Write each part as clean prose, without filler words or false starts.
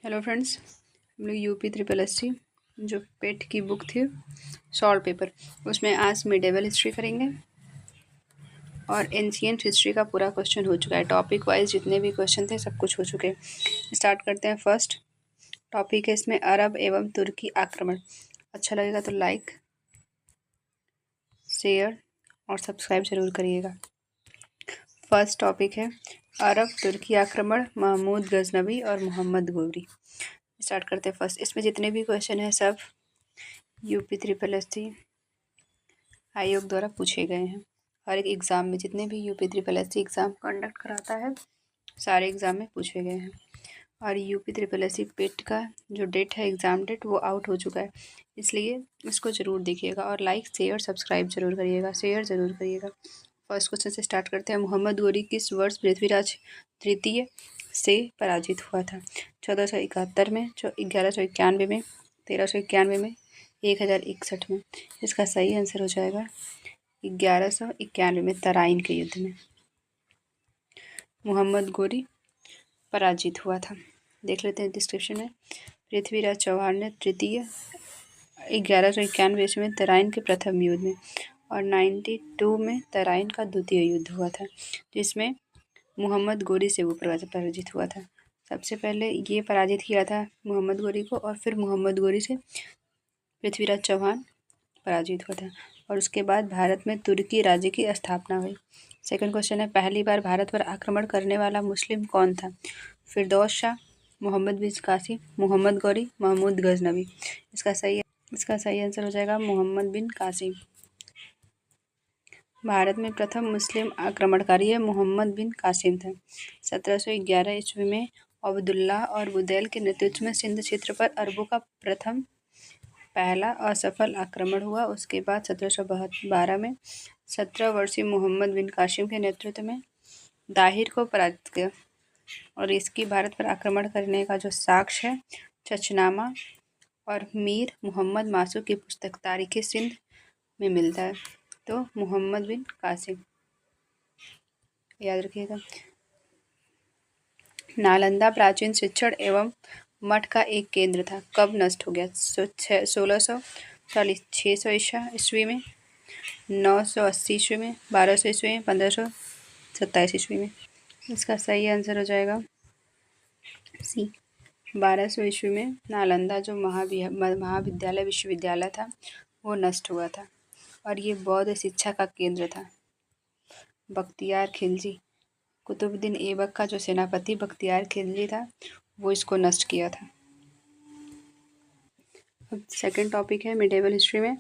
Hello friends, हम लोग UP triple S सी जो पेट की बुक थी शॉर्ट पेपर, उसमें आज मिडेवल हिस्ट्री करेंगे और एंशियंट हिस्ट्री का पूरा क्वेश्चन हो चुका है। टॉपिक वाइज जितने भी क्वेश्चन थे सब कुछ हो चुके हैं। स्टार्ट करते हैं। फर्स्ट टॉपिक है इसमें अरब एवं तुर्की आक्रमण। अच्छा लगेगा तो लाइक, शेयर और सब्सक्राइब जरूर करिएगा। फर्स्ट टॉपिक है अरब तुर्की आक्रमण, महमूद गजनवी और मोहम्मद गोरी। स्टार्ट करते हैं। फर्स्ट इसमें जितने भी क्वेश्चन हैं सब यूपी ट्रिपल एस सी आयोग द्वारा पूछे गए हैं। हर एक एग्ज़ाम में जितने भी UP triple S C exam conduct कराता है सारे एग्ज़ाम में पूछे गए हैं। और UP triple S C PET का जो डेट है, एग्ज़ाम डेट, वो आउट हो चुका है, इसलिए इसको ज़रूर देखिएगा और लाइक, शेयर, सब्सक्राइब जरूर करिएगा, शेयर ज़रूर करिएगा। फर्स्ट क्वेश्चन से स्टार्ट करते हैं। मोहम्मद गोरी किस वर्ष पृथ्वीराज तृतीय से पराजित हुआ था? 1471 में, 1191 में, 1391 में, 1061 में। इसका सही आंसर हो जाएगा 1191 में, तराइन के युद्ध में मोहम्मद गोरी पराजित हुआ था। देख लेते हैं डिस्क्रिप्शन में। पृथ्वीराज चौहान ने तृतीय 1191 ईस्वी में तराइन के प्रथम युद्ध में और 92 में तराइन का द्वितीय युद्ध हुआ था, जिसमें मोहम्मद गोरी से वो पराजित हुआ था। सबसे पहले ये पराजित किया था मोहम्मद गोरी को और फिर मोहम्मद गोरी से पृथ्वीराज चौहान पराजित हुआ था और उसके बाद भारत में तुर्की राज्य की स्थापना हुई। सेकंड क्वेश्चन है पहली बार भारत पर आक्रमण करने वाला मुस्लिम कौन था? फिरदौस शाह, मोहम्मद बिन कासिम, मोहम्मद गौरी, महमूद गजनवी। इसका सही आंसर हो जाएगा मोहम्मद बिन कासिम। भारत में प्रथम मुस्लिम आक्रमणकारी है मोहम्मद बिन कासिम था। 1711 ईस्वी में अब्दुल्लाह और बुदैल के नेतृत्व में सिंध क्षेत्र पर अरबों का पहला असफल आक्रमण हुआ। उसके बाद 1712 में 17 वर्षीय मोहम्मद बिन कासिम के नेतृत्व में दाहिर को पराजित किया और इसकी भारत पर आक्रमण करने का जो साक्ष्य है चचनामा और मीर मोहम्मद मासू की पुस्तक तारीख़ सिंध में मिलता है। तो मोहम्मद बिन कासिम याद रखिएगा। नालंदा प्राचीन शिक्षण एवं मठ का एक केंद्र था, कब नष्ट हो गया? 1640, 600 ईस्वी में, 980 ईस्वी में, 1200 ईस्वी में, 1527 ईस्वी में। इसका सही आंसर हो जाएगा सी, 1200 ईस्वी में नालंदा जो महाविद्यालय विश्वविद्यालय था वो नष्ट हुआ था और ये बौद्ध शिक्षा का केंद्र था। बख्तियार खिलजी, कुतुबुद्दीन ऐबक का जो सेनापति बख्तियार खिलजी था वो इसको नष्ट किया था। अब सेकंड टॉपिक है मिडेवल हिस्ट्री में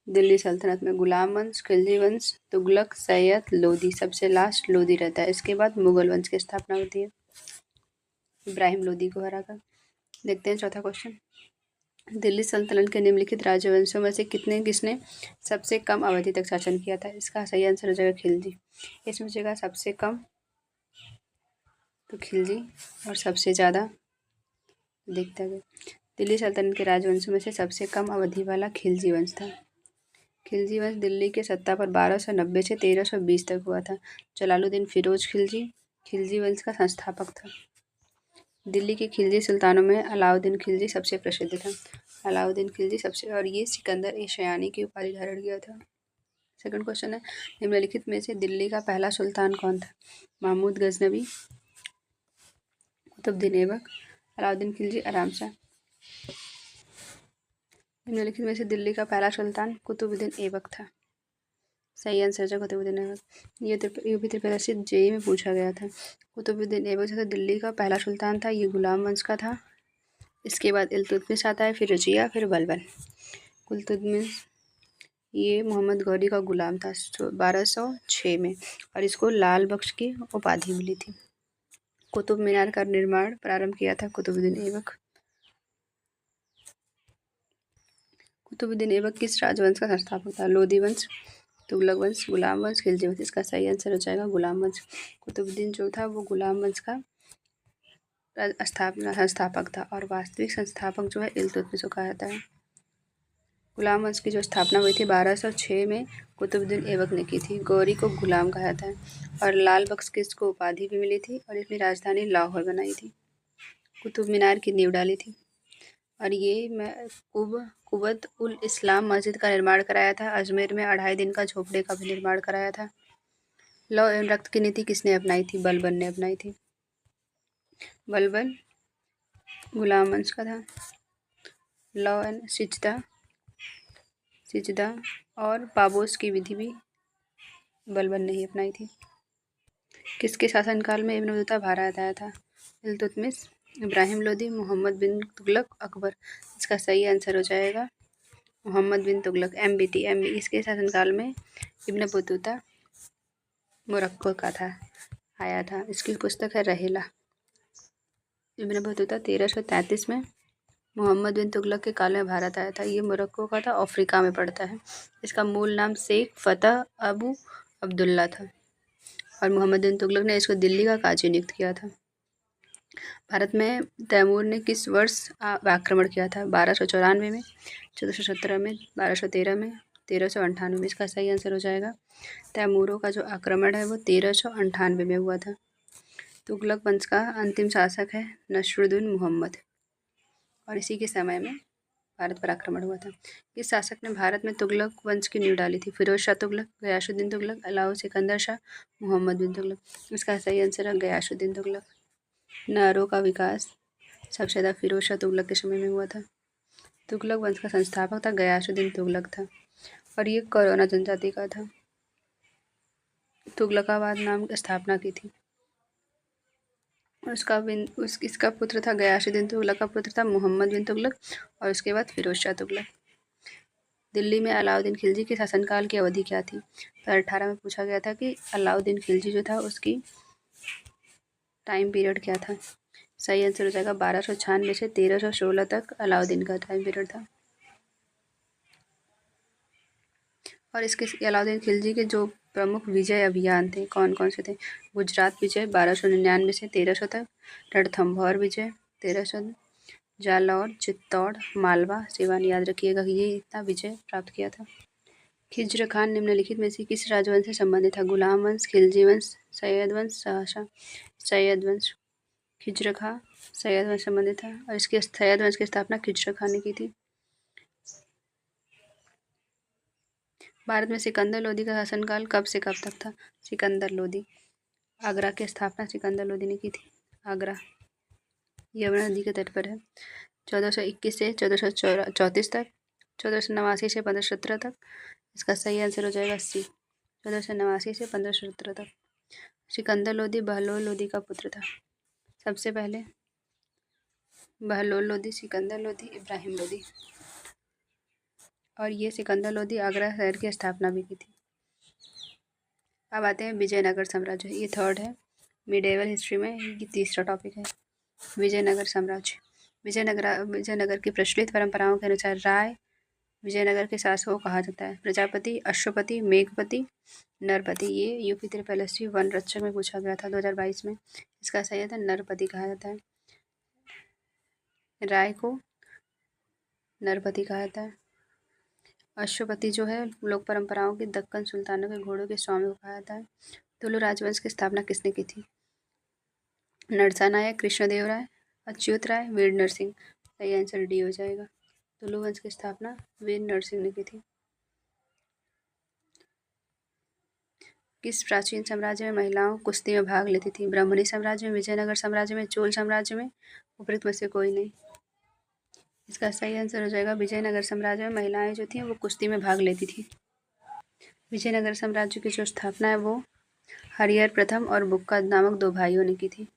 दिल्ली सल्तनत में गुलाम वंश, खिलजी वंश, तुगलक, सैयद, लोदी। सबसे लास्ट लोदी रहता है। इसके बाद मुगल वंश की स्थापना होती है इब्राहिम लोदी को हराकर। देखते हैं चौथा क्वेश्चन। दिल्ली सल्तनत के निम्नलिखित राजवंशों में से किसने सबसे कम अवधि तक शासन किया था? इसका सही आंसर हो जाएगा खिलजी। इसमें जगह सबसे कम तो खिलजी और सबसे ज़्यादा देखते हैं। दिल्ली सल्तनत के राजवंशों में से सबसे कम अवधि वाला खिलजी वंश था। खिलजी वंश दिल्ली के सत्ता पर 1290 से 1320 तक हुआ था। जलालुद्दीन फिरोज खिलजी वंश का संस्थापक था। दिल्ली के खिलजी सुल्तानों में अलाउद्दीन खिलजी सबसे प्रसिद्ध था। अलाउद्दीन खिलजी सबसे, और ये सिकंदर ए शयानी की उपाधि धारण किया था। सेकंड क्वेश्चन है निम्नलिखित में से दिल्ली का पहला सुल्तान कौन था? महमूद गजनवी, कुतुबुद्दीन ऐबक, अलाउद्दीन खिलजी, आराम शाह। निम्नलिखित में से दिल्ली का पहला सुल्तान कुतुबुद्दीन ऐबक था। सही आंसर है कुतुबुद्दीन ऐबक। ये UP triple S C JEE में पूछा गया था। कुतुबुद्दीन ऐबक जो दिल्ली का पहला सुल्तान था, ये गुलाम वंश का था। इसके बाद इल्तुतमिश आता है, फिर रजिया, फिर बलबन। इल्तुतमिश ये मोहम्मद गौरी का गुलाम था 1206 में और इसको लाल बख्श की उपाधि मिली थी। कुतुब मीनार का निर्माण प्रारंभ किया था कुतुबुद्दीन ऐबक। कुतुबुद्दीन ऐबक किस राजवंश का संस्थापक था? लोदी वंश, तुगलक वंश, गुलाम वंश, खिलजी वंश। इसका सही आंसर हो जाएगा गुलाम वंश। कुतुबुद्दीन जो था वो गुलाम वंश का संस्थापक था और वास्तविक संस्थापक जो है इल्तुतमिश को कहा जाता है। गुलाम वंश की जो स्थापना हुई थी 1206 में कुतुबुद्दीन ऐबक ने की थी। गौरी को गुलाम कहा जाता है और लाल बख्श की इसको उपाधि भी मिली थी और इसने राजधानी लाहौर बनाई थी। कुतुब मीनार की नींव डाली थी। और ये मैं कुबत उल इस्लाम मस्जिद का निर्माण कराया था। अजमेर में 2.5 दिन का झोपड़े का भी निर्माण कराया था। लौ एवं रक्त की नीति किसने अपनाई थी? बलबन ने अपनाई थी। बलबन गुलाम वंश का था। लौ एंड सिजदा और पाबोस की विधि भी बलबन ने ही अपनाई थी। किसके शासनकाल में इब्न बतूता भारत आया था? इल्तुतमिश, इब्राहिम लोदी, मोहम्मद बिन तुगलक, अकबर। इसका सही आंसर हो जाएगा मोहम्मद बिन तुगलक। MBT इसके शासनकाल में इब्न बतूता मोरक्को का था, आया था। इसकी पुस्तक है रहेला। इब्न बतूता 1333 में मोहम्मद बिन तुगलक के काल में भारत आया था। ये मोरक्को का था, अफ्रीका में पड़ता है। इसका मूल नाम शेख फतह अबू अब्दुल्ला था और मोहम्मद बिन तुगलक ने इसको दिल्ली का काजी नियुक्त किया था। भारत में तैमूर ने किस वर्ष आक्रमण किया था? 1294 में, 1417 में, 1213 में, 1398 में। इसका सही आंसर हो जाएगा तैमूरों का जो आक्रमण है वो 1398 में हुआ था। तुगलक वंश का अंतिम शासक है नसरुद्दीन मोहम्मद और इसी के समय में भारत पर आक्रमण हुआ था। इस शासक ने भारत में तुगलक वंश की नींव डाली थी? फिरोज शाह तुगलक, गयासुद्दीन तुगलक, अलाउद्दीन सिकंदर शाह, मोहम्मद बिन तुगलक। इसका सही आंसर है गयासुद्दीन तुगलक। नहरों का विकास सबसे ज़्यादा फिरोज शाह तुगलक के समय में हुआ था। तुगलक वंश का संस्थापक था गयासुद्दीन तुगलक था और ये करोना जनजाति का था। तुगलकाबाद नाम की स्थापना की थी। इसका पुत्र था गयासुद्दीन तुगलक का पुत्र था मोहम्मद बिन तुगलक और उसके बाद फिरोज शाह तुगलक। दिल्ली में अलाउद्दीन खिलजी के शासनकाल की अवधि क्या थी? 2018 में पूछा गया था कि अलाउद्दीन खिलजी जो था उसकी टाइम पीरियड क्या था? सही आंसर हो जाएगा 1296 से 1316 तक अलाउद्दीन का टाइम पीरियड था। और इसके अलाउद्दीन खिलजी के जो प्रमुख विजय अभियान थे कौन कौन से थे? गुजरात विजय 1299 से 1300 तक, रणथंभौर विजय 1300, जालौर, चित्तौड़, मालवा, सिवान। याद रखिएगा कि ये इतना विजय प्राप्त किया था। खिज्र खान निम्नलिखित में से किस राजवंश से संबंधित था? गुलाम वंश, खिलजी वंश, सैयद वंश, शाहशाह। सैयद वंश। खिज्र खां सैयद वंश संबंधित था और इसके सैयद वंश की स्थापना खिज्र खान ने की थी। भारत में सिकंदर लोदी का शासनकाल कब से कब तक था? सिकंदर लोदी। आगरा की स्थापना सिकंदर लोदी ने की थी। आगरा यमुना नदी के तट पर है। 1421 से 1434 तक, 1489 से 1517 तक। इसका सही आंसर हो जाएगा सी, 1489 से 1517 तक। सिकंदर लोदी बहलोल लोदी का पुत्र था। सबसे पहले बहलोल लोदी, सिकंदर लोदी, इब्राहिम लोदी। और ये सिकंदर लोदी आगरा शहर की स्थापना भी की थी। अब आते हैं विजयनगर साम्राज्य। ये थर्ड है मिडेवल हिस्ट्री में, ये तीसरा टॉपिक है विजयनगर साम्राज्य। विजयनगर की प्रचलित परंपराओं के अनुसार राय विजयनगर के शासकों को कहा जाता है? प्रजापति, अश्वपति, मेघपति, नरपति। ये यूपी ट्रिपल एससी वन रक्षक में पूछा गया था 2022 में। इसका सही है नरपति कहा जाता है। राय को नरपति कहा जाता है। अश्वपति जो है लोक परंपराओं की दक्कन सुल्तानों के घोड़ों के स्वामी को कहा जाता है। तुलु राजवंश की स्थापना किसने की थी? नरसा नायक, कृष्णदेव राय, अच्युत राय, वीर नरसिंह। सही आंसर डी हो जाएगा। तुलु वंश की स्थापना वीर नरसिंह ने की थी। किस प्राचीन साम्राज्य में महिलाओं कुश्ती में भाग लेती थी? ब्राह्मणी साम्राज्य में, विजयनगर साम्राज्य में, चोल साम्राज्य में, उपरोक्त में से कोई नहीं। इसका सही आंसर हो जाएगा विजयनगर साम्राज्य में महिलाएं जो थी वो कुश्ती में भाग लेती थी। विजयनगर साम्राज्य की जो स्थापना है वो हरिहर प्रथम और बुक्का नामक 2 भाइयों ने की थी।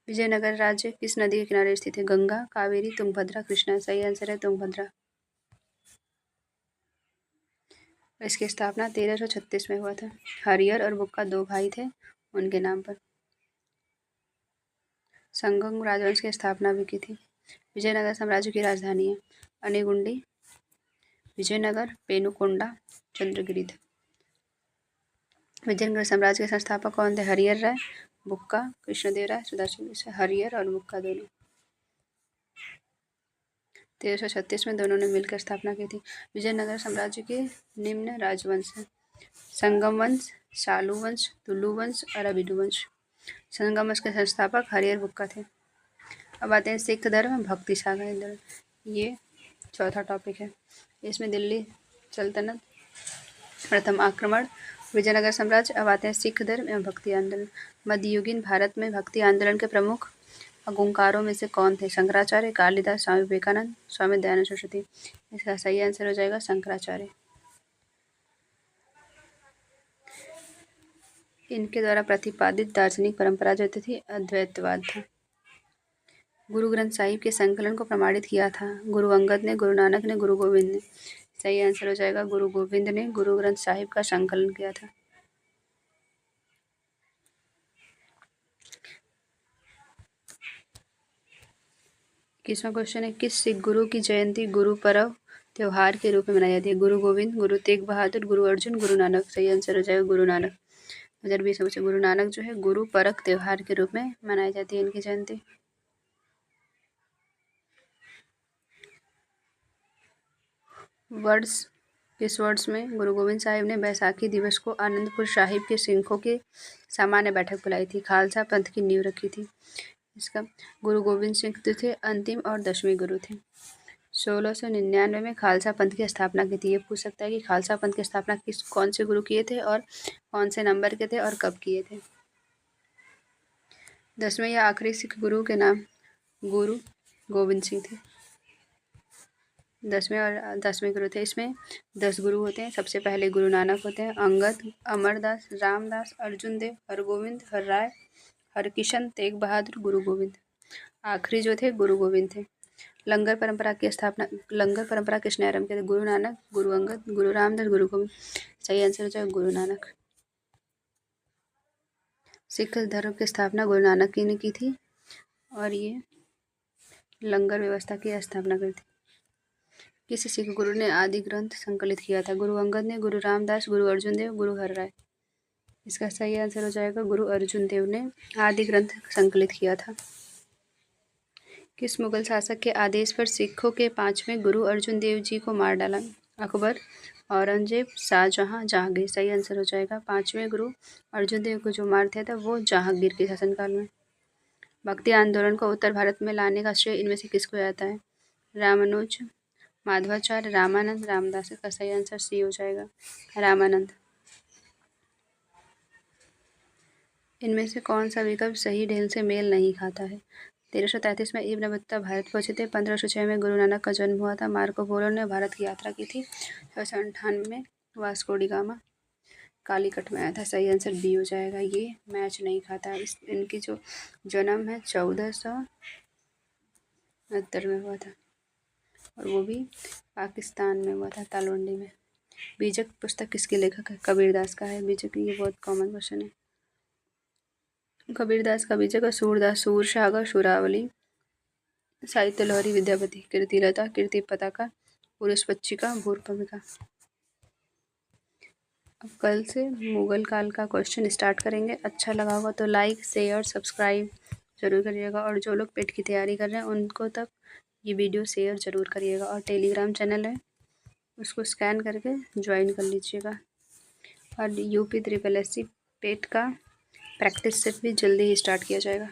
विजयनगर राज्य किस नदी के किनारे स्थित है? गंगा, कावेरी, तुंगभद्रा, कृष्णा। सही आंसर है तुंगभद्रा। इसकी स्थापना 1336 में हुआ था। हरिहर और बुक्का 2 भाई थे उनके नाम पर। संगम राजवंश की स्थापना भी की थी। विजयनगर साम्राज्य की राजधानी है अनेगुंडी, विजयनगर, पेनुकोंडा, चंद्रगिरी। विजयनगर साम्राज्य के संस्थापक कौन थे? हरिहर राय, बुक्का, कृष्णदेव राय, सुदर्शन। हरिहर और बुक्का दोनों। 1336 में दोनों ने मिलकर स्थापना की थी। विजयनगर साम्राज्य के निम्न राजवंश हैं संगम वंश, शालू वंश, तुलु वंश और अभिडु वंश। संगम वंश के संस्थापक हरिहर बुक्का थे। अब आते हैं सिख धर्म भक्ति सागर धर्म, ये चौथा टॉपिक है। इसमें दिल्ली सल्तनत, प्रथम आक्रमण, विजयनगर साम्राज्य। अब आते हैं सिख धर्म एवं भक्ति आंदोलन। मध्ययुगीन भारत में भक्ति आंदोलन के प्रमुख अगुंकारों में से कौन थे? शंकराचार्य, कालिदास, स्वामी विवेकानंद, स्वामी दयानंद सरस्वती। इसका सही आंसर हो जाएगा शंकराचार्य। इनके द्वारा प्रतिपादित दार्शनिक परंपरा जो थी अद्वैतवाद था। गुरु ग्रंथ साहिब के संकलन को प्रमाणित किया था? गुरु अंगद ने, गुरु नानक ने, गुरु गोविंद ने। सही आंसर हो जाएगा गुरु गोविंद ने गुरु ग्रंथ साहिब का संकलन किया था। किसवां क्वेश्चन है, किस सिख गुरु की जयंती गुरु पर्व त्योहार के रूप में मनाई जाती है? गुरु गोविंद, गुरु तेग बहादुर, गुरु अर्जुन, गुरु नानक। सही आंसर हो जाएगा गुरु नानक। 2020 में गुरु नानक जो है गुरु पर्व त्योहार के रूप में मनाई जाती है इनकी जयंती। वर्ड्स, किस वर्ड्स में गुरु गोविंद साहिब ने बैसाखी दिवस को आनंदपुर साहिब के सिखों की सामान्य बैठक बुलाई थी? खालसा पंथ की नींव रखी थी? इसका गुरु गोविंद सिंह जो थे अंतिम और 10वें गुरु थे। 1699 में खालसा पंथ की स्थापना की थी। ये पूछ सकता है कि खालसा पंथ की स्थापना कौन से गुरु किए थे और कौन से नंबर के थे और कब किए थे? 10वें या आखिरी सिख गुरु के नाम गुरु गोविंद सिंह थे। 10वें और 10वें गुरु थे। इसमें 10 गुरु होते हैं। सबसे पहले गुरु नानक होते हैं, अंगद, अमरदास, रामदास, अर्जुन देव, हरगोविंद, हरराय, हरकिशन, तेग बहादुर, गुरु गोविंद। आखिरी जो थे गुरु गोविंद थे। लंगर परंपरा किसने आरंभ किया था? गुरु नानक, गुरु अंगद, गुरु रामदास, गुरु गोविंद। सही आंसर हो जाएगा गुरु नानक। सिख धर्म की स्थापना गुरु नानक ही ने की थी और ये लंगर व्यवस्था की स्थापना करी थी। किस सिख गुरु ने आदि ग्रंथ संकलित किया था? गुरु अंगद ने, गुरु रामदास, गुरु अर्जुन देव, गुरु हरराय। इसका सही आंसर हो जाएगा गुरु अर्जुन देव ने आदि ग्रंथ संकलित किया था। किस मुगल शासक के आदेश पर सिखों के 5वें गुरु अर्जुन देव जी को मार डाला? अकबर, औरंगजेब, शाहजहां, जहांगीर। सही आंसर हो जाएगा 5वें गुरु अर्जुन देव को जो मार दिया था वो जहांगीर के शासनकाल में। भक्ति आंदोलन को उत्तर भारत में लाने का श्रेय इनमें से किसको जाता है? रामानुज, माधवाचार्य, रामानंद, रामदास। इसका सही आंसर सी हो जाएगा रामानंद। इनमें से कौन सा विकल्प सही ढंग से मेल नहीं खाता है? 1333 में इब्न बत्ता भारत पहुंचे थे। 1506 में गुरु नानक का जन्म हुआ था। मार्को पोलो ने भारत की यात्रा की थी। 1898 में वास्को डी गामा कालीकट में आया था। सही आंसर बी हो जाएगा, ये मैच नहीं खाता। इनकी जो जन्म है 1469 में हुआ था और वो भी पाकिस्तान में हुआ था, तालवंडी में। बीजक पुस्तक किसके लेखक है? कबीरदास का है बीजक। ये बहुत कॉमन क्वेश्चन है। कबीरदास का बीजक है सूरदास, सूर सागर, सुरावली, साहित्य लहरी, विद्यापति, कीर्तिलता, कीर्ति पताका, पुरुष पच्चिका, भूरभूमिका। अब कल से मुगल काल का क्वेश्चन स्टार्ट करेंगे। अच्छा लगा होगा तो लाइक, शेयर, सब्सक्राइब जरूर करिएगा और जो लोग पेट की तैयारी कर रहे हैं उनको तक ये वीडियो शेयर ज़रूर करिएगा। और टेलीग्राम चैनल है उसको स्कैन करके ज्वाइन कर लीजिएगा। और UP SSSC पेट का प्रैक्टिस सेट भी जल्दी ही स्टार्ट किया जाएगा।